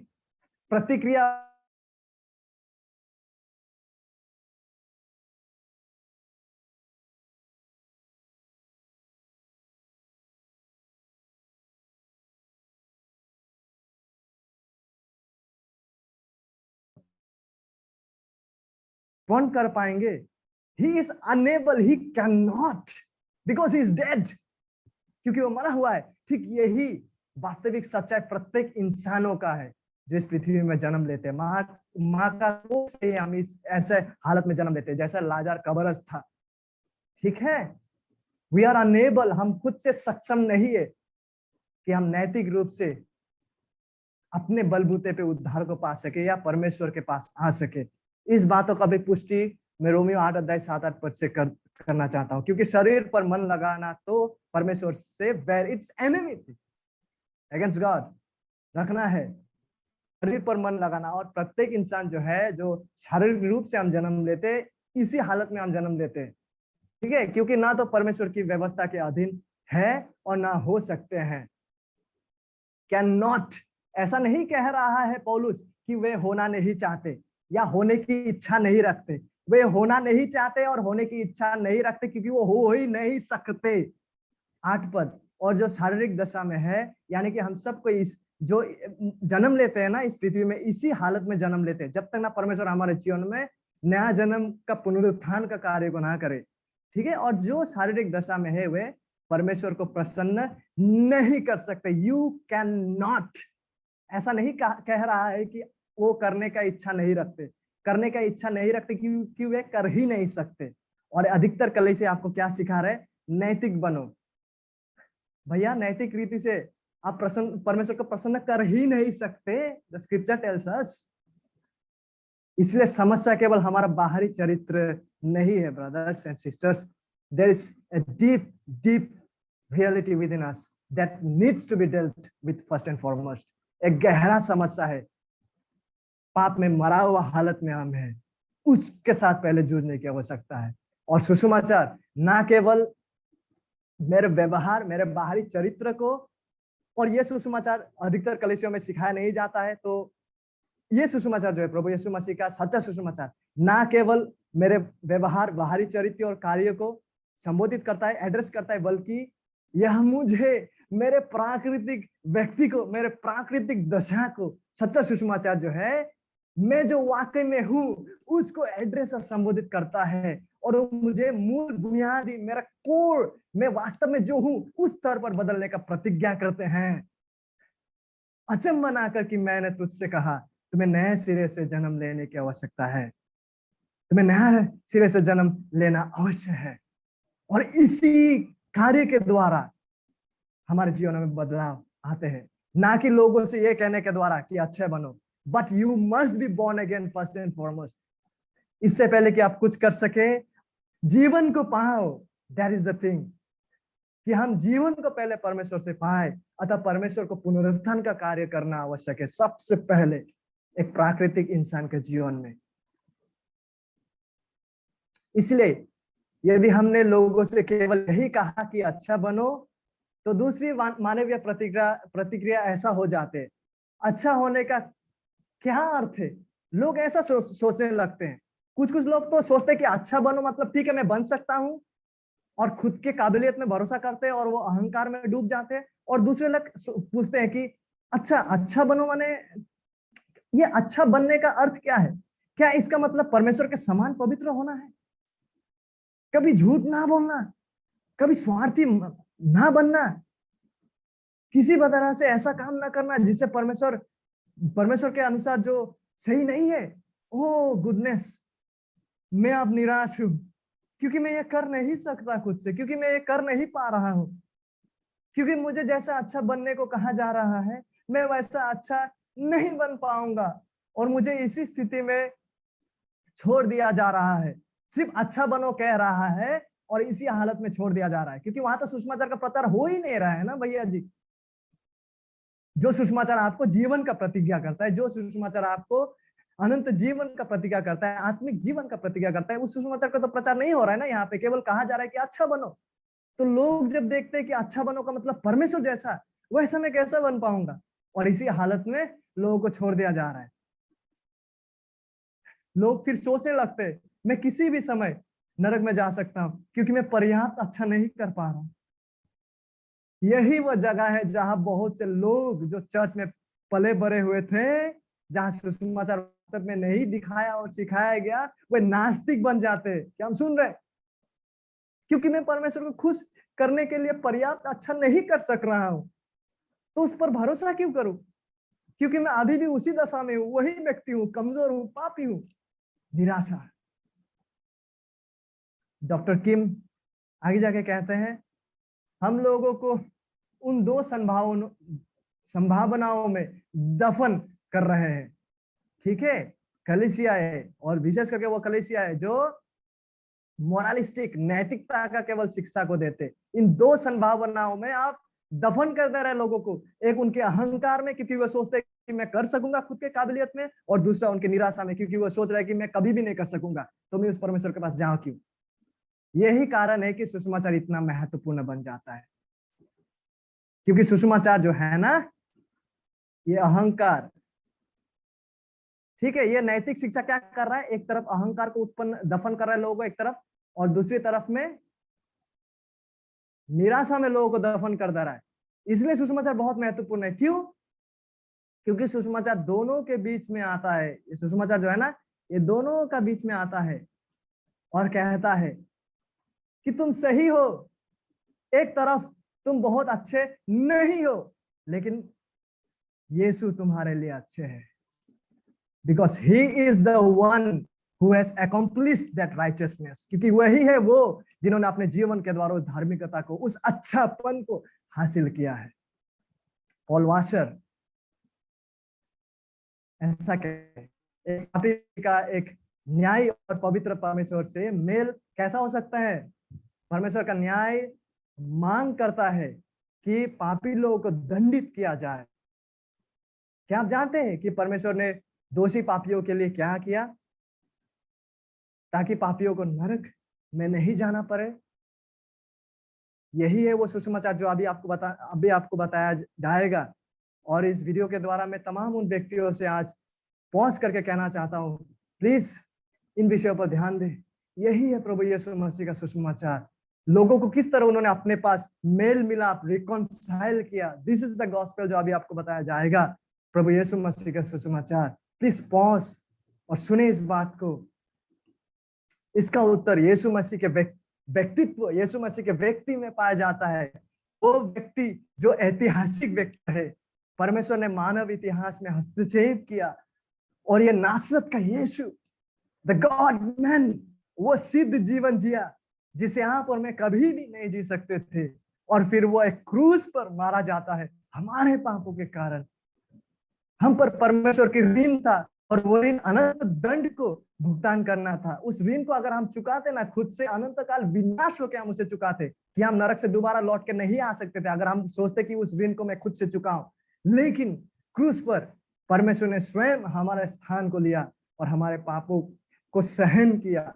प्रतिक्रिया कौन कर पाएंगे? He is unable, he cannot, because he is dead, क्योंकि वो मरा हुआ है। ठीक यही वास्तविक सच्चाई प्रत्येक इंसानों का है जो इस पृथ्वी में जन्म लेते हैं। माँ का कोख से हम इस ऐसे हालत में जन्म लेते हैं जैसा लाजर कब्रस्थ था। ठीक है, वी आर अनेबल, हम खुद से सक्षम नहीं है कि हम नैतिक रूप से अपने बलबूते पे उद्धार को पा सके या परमेश्वर के पास आ सके। इस बातों का भी पुष्टि मैं रोमियो 8:7-8 से करना चाहता हूँ, क्योंकि शरीर पर मन लगाना तो परमेश्वर से where its enemy against God रखना है, शरीर पर मन लगाना। और प्रत्येक इंसान जो है, जो शारीरिक रूप से हम जन्म लेते, इसी हालत में हम जन्म लेते हैं, ठीक है, क्योंकि ना तो परमेश्वर की व्यवस्था के अधीन है और ना हो सकते हैं। कैन नॉट, ऐसा नहीं कह रहा है पौलुस कि वे होना नहीं चाहते या होने की इच्छा नहीं रखते। वे होना नहीं चाहते और होने की इच्छा नहीं रखते क्योंकि वो हो ही नहीं सकते। 8 पद। और जो शारीरिक दशा में है, यानी कि हम सबको इस जो जन्म लेते हैं ना इस पृथ्वी में, इसी हालत में जन्म लेते हैं जब तक ना परमेश्वर हमारे जीवन में नया जन्म का पुनरुत्थान का कार्य को ना करे, ठीक है। और जो शारीरिक दशा में है वे परमेश्वर को प्रसन्न नहीं कर सकते। यू कैन नॉट, ऐसा नहीं कह रहा है कि वो करने का इच्छा नहीं रखते, करने का इच्छा नहीं रखते क्योंकि वे कर ही नहीं सकते। और अधिकतर कलीसिया आपको क्या सिखा रहे? नैतिक बनो। भैया नैतिक रीति से आप परमेश्वर को प्रसन्न कर ही नहीं सकते। The scripture tells us. इसलिए समस्या केवल हमारा बाहरी चरित्र नहीं है brothers and sisters, there is a deep deep reality within us that needs to be dealt with first and foremost. एक गहरा समस्या है, पाप में मरा हुआ हालत में हम हैं, उसके साथ पहले जूझने की आवश्यकता है। और सुसमाचार ना केवल मेरे व्यवहार, मेरे बाहरी चरित्र को, और ये सुसमाचार अधिकतर कलीसियों में सिखाया नहीं जाता है। तो ये सुसमाचार जो है प्रभु यीशु मसीह का सच्चा सुसमाचार ना केवल मेरे व्यवहार, बाहरी चरित्र और कार्य को संबोधित करता है, एड्रेस करता है, बल्कि यह मुझे मेरे प्राकृतिक व्यक्ति को, मेरे प्राकृतिक दशा को सच्चा सुसमाचार जो है, मैं जो वाकई में हूं उसको एड्रेस और संबोधित करता है, और वो मुझे मूल बुनियादी, मेरा कोर, मैं वास्तव में जो हूं उस स्तर पर बदलने का प्रतिज्ञा करते हैं। अचंभा ना कर कि मैंने तुझसे कहा तुम्हें नए सिरे से जन्म लेने की आवश्यकता है, तुम्हें नया सिरे से जन्म लेना अवश्य है। और इसी कार्य के द्वारा हमारे जीवन में बदलाव आते हैं, ना कि लोगों से ये कहने के द्वारा कि अच्छे बनो, but you must be born again first and foremost. इससे पहले कि आप कुछ कर सके, जीवन को पाओ, दैट इज द थिंग, कि हम जीवन को पहले परमेश्वर से पाए। अतः परमेश्वर को पुनरुत्थान का कार्य करना आवश्यक है सबसे पहले एक प्राकृतिक इंसान के जीवन में। इसलिए यदि हमने लोगों से केवल यही कहा कि अच्छा बनो, तो दूसरी मानवीय प्रतिक्रिया ऐसा हो जाते, अच्छा होने का क्या अर्थ है? लोग ऐसा सोचने लगते हैं। कुछ लोग तो सोचते हैं कि अच्छा बनो मतलब ठीक है मैं बन सकता हूं, और खुद के काबिलियत में भरोसा करते हैं और वो अहंकार में डूब जाते हैं। और दूसरे लोग पूछते हैं कि अच्छा बनो माने ये अच्छा बनने का अर्थ क्या है? क्या इसका मतलब परमेश्वर के समान पवित्र होना है? कभी झूठ ना बोलना, कभी स्वार्थी ना बनना, किसी भी तरह से ऐसा काम ना करना जिससे परमेश्वर के अनुसार जो सही नहीं है। ओह गुडनेस, मैं अब निराश हूं, क्योंकि मैं ये कर नहीं सकता खुद से, क्योंकि मैं ये कर नहीं पा रहा हूं, क्योंकि मुझे जैसा अच्छा बनने को कहा जा रहा है मैं वैसा अच्छा नहीं बन पाऊंगा, और मुझे इसी स्थिति में छोड़ दिया जा रहा है। सिर्फ अच्छा बनो कह रहा है और इसी हालत में छोड़ दिया जा रहा है, क्योंकि वहां तो सुसमाचार का प्रचार हो ही नहीं रहा है ना भैया जी। जो सुसमाचार आपको जीवन का प्रतिज्ञा करता है, जो सुसमाचार आपको अनंत जीवन का प्रतिज्ञा करता है, आत्मिक जीवन का प्रतिज्ञा करता है, उस सुसमाचार का तो प्रचार नहीं हो रहा है ना। यहाँ पे केवल कहा जा रहा है कि अच्छा बनो। तो लोग जब देखते हैं कि अच्छा बनो का मतलब परमेश्वर जैसा, वैसा मैं कैसा बन पाऊंगा, और इसी हालत में लोगों को छोड़ दिया जा रहा है। लोग फिर सोचने लगते हैं मैं किसी भी समय नरक में जा सकता हूं क्योंकि मैं पर्याप्त अच्छा नहीं कर पा रहा हूं। यही वह जगह है जहां बहुत से लोग जो चर्च में पले बड़े हुए थे, जहां सुसमाचार वास्तव में नहीं दिखाया और सिखाया गया, वे नास्तिक बन जाते। क्या हम सुन रहे? क्योंकि मैं परमेश्वर को खुश करने के लिए पर्याप्त अच्छा नहीं कर सक रहा हूं, तो उस पर भरोसा क्यों करूं? क्योंकि मैं अभी भी उसी दशा में हूं, वही व्यक्ति हूं, कमजोर हूं, पापी हूं। निराशा। डॉक्टर किम आगे जाके कहते हैं हम लोगों को उन दो संभावनाओं में दफन कर रहे हैं। ठीक है, कलीसिया है, और विशेष करके वो कलीसिया है जो मोरालिस्टिक, नैतिकता का केवल शिक्षा को देते। इन दो संभावनाओं में आप दफन कर दे रहे लोगों को। एक उनके अहंकार में, क्योंकि वो सोचते हैं कि मैं कर सकूंगा खुद के काबिलियत में, और दूसरा उनकी निराशा में, क्योंकि वो सोच रहा है कि मैं कभी भी नहीं कर सकूंगा, तो मैं उस परमेश्वर के पास जाऊं क्यों। यही कारण है कि सुसमाचार इतना महत्वपूर्ण बन जाता है, क्योंकि सुसमाचार जो है ना, ये अहंकार, ठीक है, ये नैतिक शिक्षा क्या कर रहा है, एक तरफ अहंकार को उत्पन्न दफन कर रहा है लोगों को एक तरफ, और दूसरी तरफ में निराशा में लोगों को दफन कर दे रहा है। इसलिए सुसमाचार बहुत महत्वपूर्ण है। क्यों? क्योंकि सुसमाचार दोनों के बीच में आता है। ये सुसमाचार जो है ना, ये दोनों का बीच में आता है और कहता है कि तुम सही हो, एक तरफ तुम बहुत अच्छे नहीं हो, लेकिन यीशु तुम्हारे लिए अच्छे हैं, because he is the one who has accomplished that righteousness, क्योंकि वही है वो जिन्होंने अपने जीवन के द्वारा उस धार्मिकता को, उस अच्छापन को हासिल किया है। पॉल वाशर ऐसा कहते हैं, पापी का एक न्याय और पवित्र परमेश्वर से मेल कैसा हो सकता है? परमेश्वर का न्याय मांग करता है कि पापी लोगों को दंडित किया जाए। क्या आप जानते हैं कि परमेश्वर ने दोषी पापियों के लिए क्या किया? ताकि पापियों को नरक में नहीं जाना पड़े। यही है वो सुसमाचार जो अभी आपको बताया जाएगा। और इस वीडियो के द्वारा मैं तमाम उन व्यक्तियों से आज पॉज करके कहना चाहता हूं, प्लीज इन विषयों पर ध्यान दें। यही है प्रभु यीशु मसीह का सुसमाचार। लोगों को किस तरह उन्होंने अपने पास मेल मिलाप रिकॉन्साइल किया। दिस इज द गॉस्पेल जो अभी आपको बताया जाएगा, प्रभु यीशु मसीह का सुसमाचार। प्लीज पॉज और सुने इस बात को। इसका उत्तर यीशु मसीह के व्यक्तित्व, यीशु मसीह के व्यक्ति में पाया जाता है। वो व्यक्ति जो ऐतिहासिक व्यक्ति है, परमेश्वर ने मानव इतिहास में हस्तक्षेप किया, और ये नासरत का यीशु, द गॉड मैन, वो सिद्ध जीवन जिया जिसे आप और मैं कभी भी नहीं जी सकते थे, और फिर वो एक क्रूस पर मारा जाता है हमारे पापों के कारण। हम पर परमेश्वर की ऋण था, और वो ऋण अनंत दंड को भुगतान करना था। उस ऋण को अगर हम चुकाते ना खुद से, अनंत काल विनाश होकर हम उसे चुकाते, कि हम नरक से दोबारा लौट के नहीं आ सकते थे अगर हम सोचते कि उस ऋण को मैं खुद से चुकाऊं। लेकिन क्रूस पर परमेश्वर ने स्वयं हमारे स्थान को लिया और हमारे पापों को सहन किया,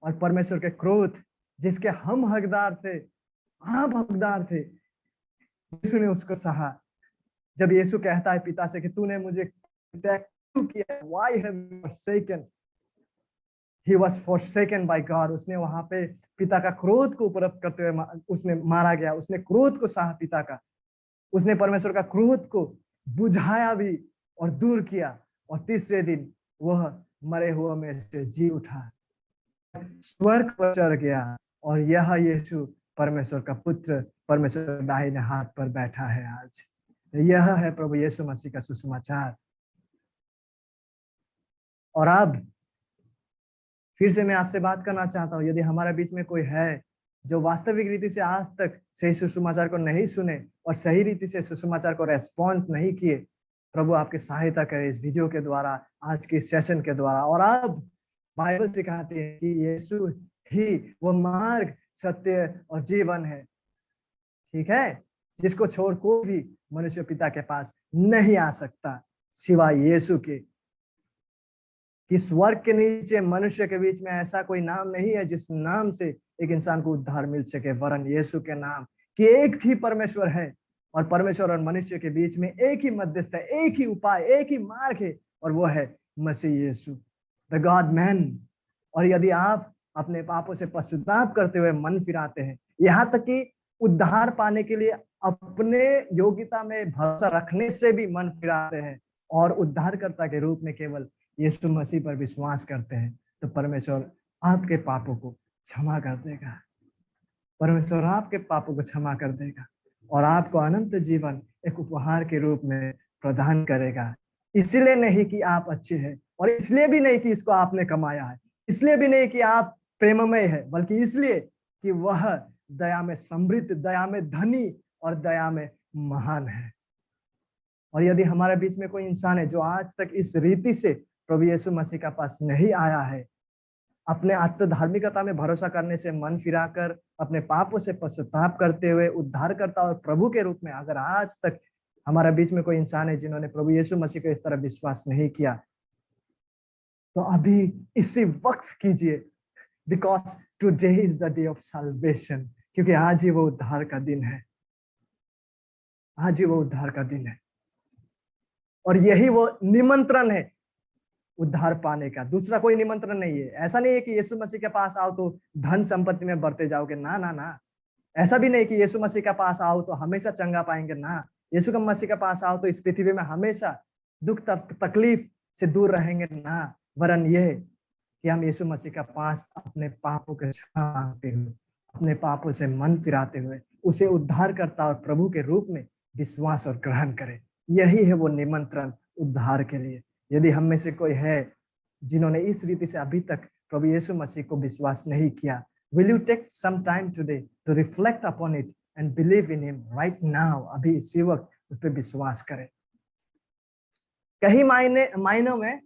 और परमेश्वर के क्रोध जिसके हम हकदार थे, आप हकदार थे, यीशु ने उसको सहा। जब यीशु कहता है पिता से कि तूने मुझे त्याग क्यों किया, why have you forsaken? He was forsaken by God. उसने वहां पे पिता का क्रोध को उपलब्ध करते हुए उसने मारा गया, उसने क्रोध को सहा पिता का, उसने परमेश्वर का क्रोध को बुझाया भी और दूर किया, और तीसरे दिन वह मरे हुए में से जी उठा, स्वर्ग पर चढ़ गया, और यह यीशु परमेश्वर का पुत्र परमेश्वर दाहिने हाथ पर बैठा है आज। यह है प्रभु यीशु मसीह का सुसमाचार। और अब फिर से मैं आपसे बात करना चाहता हूं, यदि हमारे बीच में कोई है जो वास्तविक रीति से आज तक सही सुसमाचार को नहीं सुने और सही रीति से सुसमाचार को रेस्पॉन्ड नहीं किए, प्रभु आपकी सहायता करे इस वीडियो के द्वारा, आज के सेशन के द्वारा। और अब बाइबल सिखाती है कि यीशु ही वो मार्ग, सत्य और जीवन है, ठीक है, जिसको छोड़ कोई भी मनुष्य पिता के पास नहीं आ सकता सिवाय यीशु के। कि स्वर्ग के नीचे मनुष्य के बीच में ऐसा कोई नाम नहीं है जिस नाम से एक इंसान को उद्धार मिल सके, वरन यीशु के नाम। कि एक ही परमेश्वर है, और परमेश्वर और मनुष्य के बीच में एक ही मध्यस्थ है, एक ही उपाय, एक ही मार्ग है, और वो है मसीह यीशु, द गॉड मैन। और यदि आप अपने पापों से पश्चाताप करते हुए मन फिराते हैं, यहाँ तक कि उद्धार पाने के लिए अपने योग्यता में भरोसा रखने से भी मन फिराते हैं, और उद्धारकर्ता के रूप में केवल यीशु मसीह पर विश्वास करते हैं, तो परमेश्वर आपके पापों को क्षमा कर देगा। परमेश्वर आपके पापों को क्षमा कर देगा, और आपको अनंत जीवन एक उपहार के रूप में प्रदान करेगा। इसलिए नहीं कि आप अच्छे हैं, और इसलिए भी नहीं कि इसको आपने कमाया है, इसलिए भी नहीं कि आप प्रेममय है, बल्कि इसलिए कि वह दया में समृद्ध, दया में धनी और दया में महान है। और यदि हमारे बीच में कोई इंसान है जो आज तक इस रीति से प्रभु यीशु मसीह का पास नहीं आया है, अपने आत्मधार्मिकता में भरोसा करने से मन फिराकर अपने पापों से पश्चाताप करते हुए उद्धारकर्ता और प्रभु के रूप में अगर आज तक हमारे बीच में कोई इंसान है जिन्होंने प्रभु यीशु मसीह को इस तरह विश्वास नहीं किया, तो अभी इसी वक्त कीजिए, because today is the day of salvation. क्योंकि आज ही वो उद्धार का दिन है, आज ही वो उद्धार का दिन है, और यही वो निमंत्रण है उद्धार पाने का। दूसरा कोई निमंत्रण नहीं है। ऐसा नहीं है कि यीशु मसीह के पास आओ तो धन संपत्ति में बढ़ते जाओगे, ना ना ना। ऐसा भी नहीं कि यीशु मसीह के पास आओ तो हमेशा चंगा पाएंगे, ना। यीशु मसीह के पास आओ तो इस पृथ्वी में हमेशा दुख तकलीफ से दूर रहेंगे, ना। वरन ये कि हम यीशु मसीह के पास अपने पापों के क्षमा मांगते हुए, अपने पापों से मन फिराते हुए उसे उद्धारकर्ता और प्रभु के रूप में विश्वास और ग्रहण करें। यही है वो निमंत्रण उद्धार के लिए। यदि हम में से कोई है जिन्होंने इस रीति से अभी तक प्रभु यीशु मसीह को विश्वास नहीं किया, will you take some time today to reflect upon it and believe in him right now? अभी इसी वक्त उस पर विश्वास करें। कई मायनों में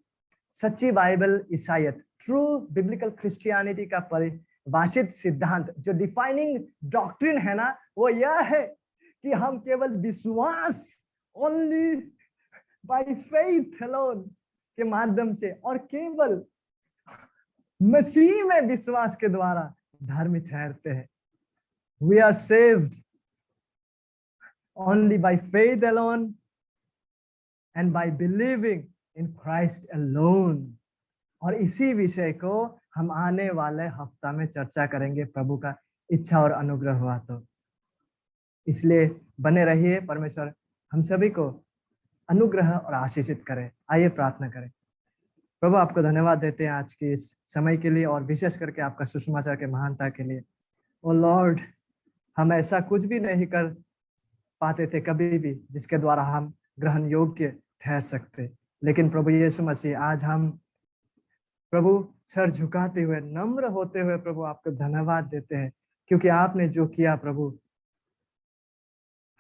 सच्ची बाइबल ईसाईयत, ट्रू बिब्लिकल क्रिश्चियनिटी का परिभाषित सिद्धांत, जो डिफाइनिंग डॉक्ट्रिन है ना, वो यह है कि हम केवल विश्वास, ओनली बाय फेथ अलोन के माध्यम से, और केवल मसीह में विश्वास के द्वारा धार्मिक ठहरते हैं। We are saved only by faith alone and by believing in Christ alone। और इसी विषय को हम आने वाले हफ्ता में चर्चा करेंगे प्रभु का इच्छा और अनुग्रह हुआ तो। इसलिए बने रहिए, परमेश्वर हम सभी को अनुग्रह और आशीषित करे। आइए प्रार्थना करें। प्रभु आपको धन्यवाद देते हैं आज के इस समय के लिए और विशेष करके आपका सुसमाचार के महानता के लिए। ओ लॉर्ड, हम ऐसा कुछ भी नहीं कर पाते थे कभी भी जिसके द्वारा हम ग्रहण योग्य ठहर सकते, लेकिन प्रभु यीशु मसीह आज हम प्रभु सर झुकाते हुए, नम्र होते हुए प्रभु आपको धन्यवाद देते हैं, क्योंकि आपने जो किया प्रभु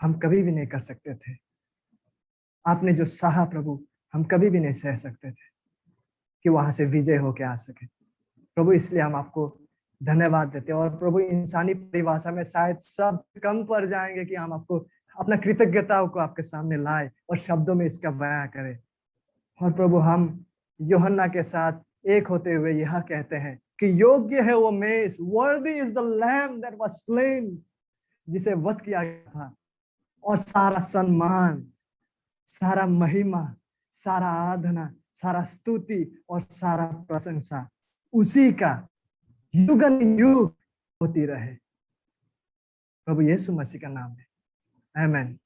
हम कभी भी नहीं कर सकते थे। आपने जो सहा प्रभु हम कभी भी नहीं सह सकते थे कि वहां से विजय होके आ सके प्रभु। इसलिए हम आपको धन्यवाद देते हैं। और प्रभु इंसानी परिभाषा में शायद सब कम पड़ जाएंगे कि हम आपको अपना कृतज्ञता को आपके सामने लाए और शब्दों में इसका बयां करें। और प्रभु हम यूहन्ना के साथ एक होते हुए यह कहते हैं कि योग्य है वो मेष, वर्दी is the lamb that was slain, जिसे वध किया गया था, और सारा सम्मान, सारा महिमा, सारा आराधना, सारा स्तुति और सारा प्रशंसा उसी का युगन युग होती रहे। प्रभु यीशु मसीह का नाम है, आमीन।